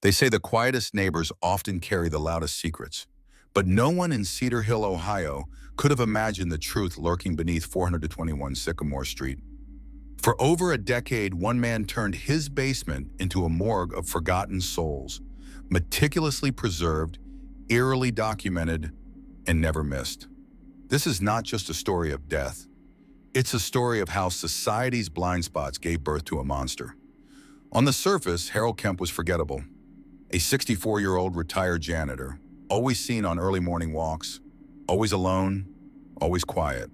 They say the quietest neighbors often carry the loudest secrets, but no one in Cedar Hill, Ohio, could have imagined the truth lurking beneath 421 Sycamore Street. For over a decade, one man turned his basement into a morgue of forgotten souls, meticulously preserved, eerily documented, and never missed. This is not just a story of death. It's a story of how society's blind spots gave birth to a monster. On the surface, Harold Kemp was forgettable. A 64-year-old retired janitor, always seen on early morning walks, always alone, always quiet.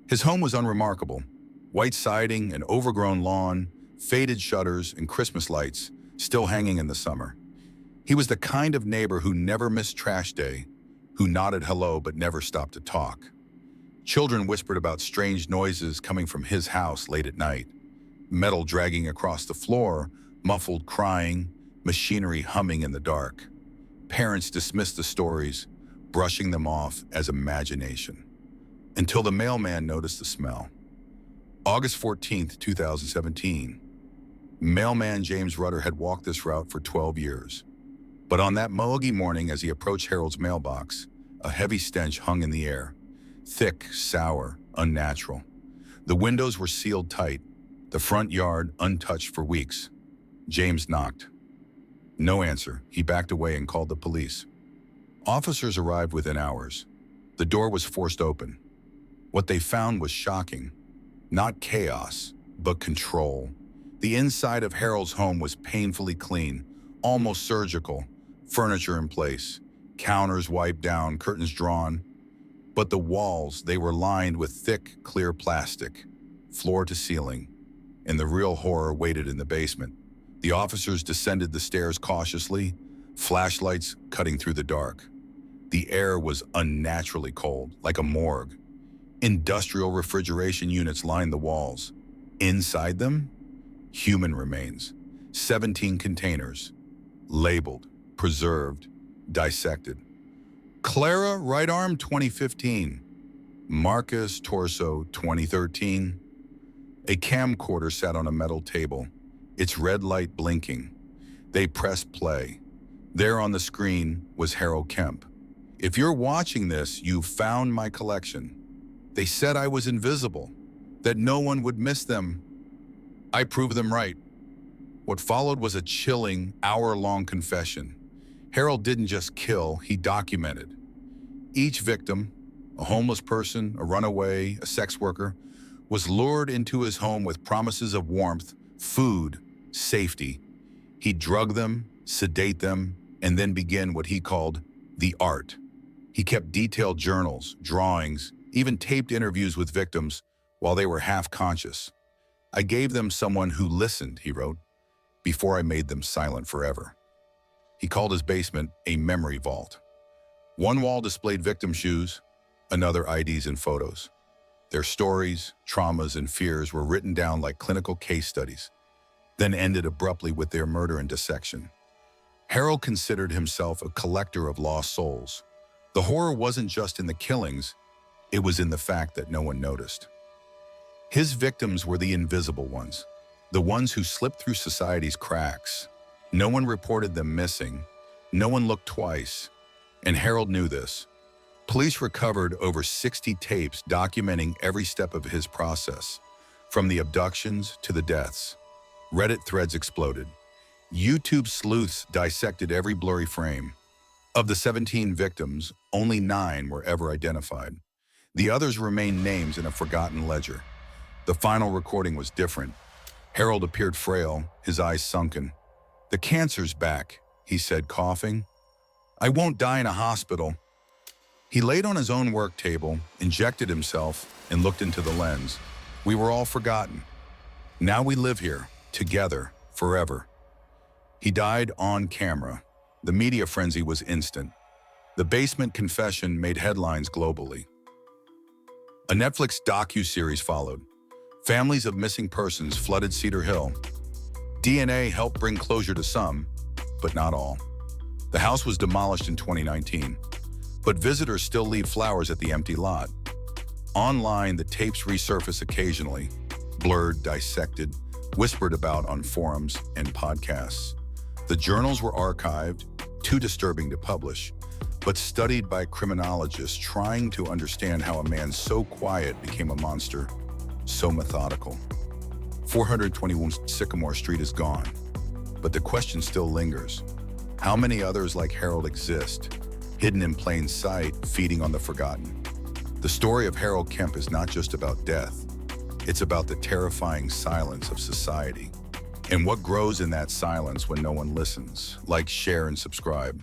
His home was unremarkable. White siding, an overgrown lawn, faded shutters, and Christmas lights still hanging in the summer. He was the kind of neighbor who never missed trash day, who nodded hello but never stopped to talk. Children whispered about strange noises coming from his house late at night. Metal dragging across the floor, muffled crying, machinery humming in the dark. Parents dismissed the stories, brushing them off as imagination, until the mailman noticed the smell. August 14th, 2017. Mailman James Rutter had walked this route for 12 years. But on that muggy morning, as he approached Harold's mailbox, a heavy stench hung in the air. Thick, sour, unnatural. The windows were sealed tight, the front yard untouched for weeks. James knocked. No answer. He backed away and called the police. Officers arrived within hours. The door was forced open. What they found was shocking. Not chaos, but control. The inside of Harold's home was painfully clean, almost surgical. Furniture in place, counters wiped down, curtains drawn. But the walls, they were lined with thick, clear plastic, floor to ceiling. And the real horror waited in the basement. The officers descended the stairs cautiously, flashlights cutting through the dark. The air was unnaturally cold, like a morgue. Industrial refrigeration units lined the walls. Inside them, human remains. 17 containers, labeled, preserved, dissected. Clara, right arm, 2015. Marcus, torso, 2013. A camcorder sat on a metal table, its red light blinking. They pressed play. There on the screen was Harold Kemp. If you're watching this, you found my collection. They said I was invisible, that no one would miss them. I proved them right. What followed was a chilling, hour-long confession. Harold didn't just kill, he documented. Each victim, a homeless person, a runaway, a sex worker, was lured into his home with promises of warmth, food, safety. He'd drug them, sedate them, and then begin what he called the art. He kept detailed journals, drawings, even taped interviews with victims while they were half-conscious. I gave them someone who listened, he wrote, before I made them silent forever. He called his basement a memory vault. One wall displayed victim shoes, another IDs and photos. Their stories, traumas, and fears were written down like clinical case studies, then ended abruptly with their murder and dissection. Harold considered himself a collector of lost souls. The horror wasn't just in the killings, it was in the fact that no one noticed. His victims were the invisible ones, the ones who slipped through society's cracks. No one reported them missing, no one looked twice, and Harold knew this. Police recovered over 60 tapes documenting every step of his process, from the abductions to the deaths. Reddit threads exploded. YouTube sleuths dissected every blurry frame. Of the 17 victims, only 9 were ever identified. The others remained names in a forgotten ledger. The final recording was different. Harold appeared frail, his eyes sunken. "The cancer's back," he said, coughing. "I won't die in a hospital." He laid on his own work table, injected himself, and looked into the lens. We were all forgotten. Now we live here, together, forever. He died on camera. The media frenzy was instant. The basement confession made headlines globally. A Netflix docu-series followed. Families of missing persons flooded Cedar Hill. DNA helped bring closure to some, but not all. The house was demolished in 2019, but visitors still leave flowers at the empty lot. Online, the tapes resurface occasionally, blurred, dissected, whispered about on forums and podcasts. The journals were archived, too disturbing to publish, but studied by criminologists trying to understand how a man so quiet became a monster, so methodical. 421 Sycamore Street is gone, but the question still lingers. How many others like Harold exist, hidden in plain sight, feeding on the forgotten? The story of Harold Kemp is not just about death. It's about the terrifying silence of society and what grows in that silence when no one listens. Like, share, and subscribe.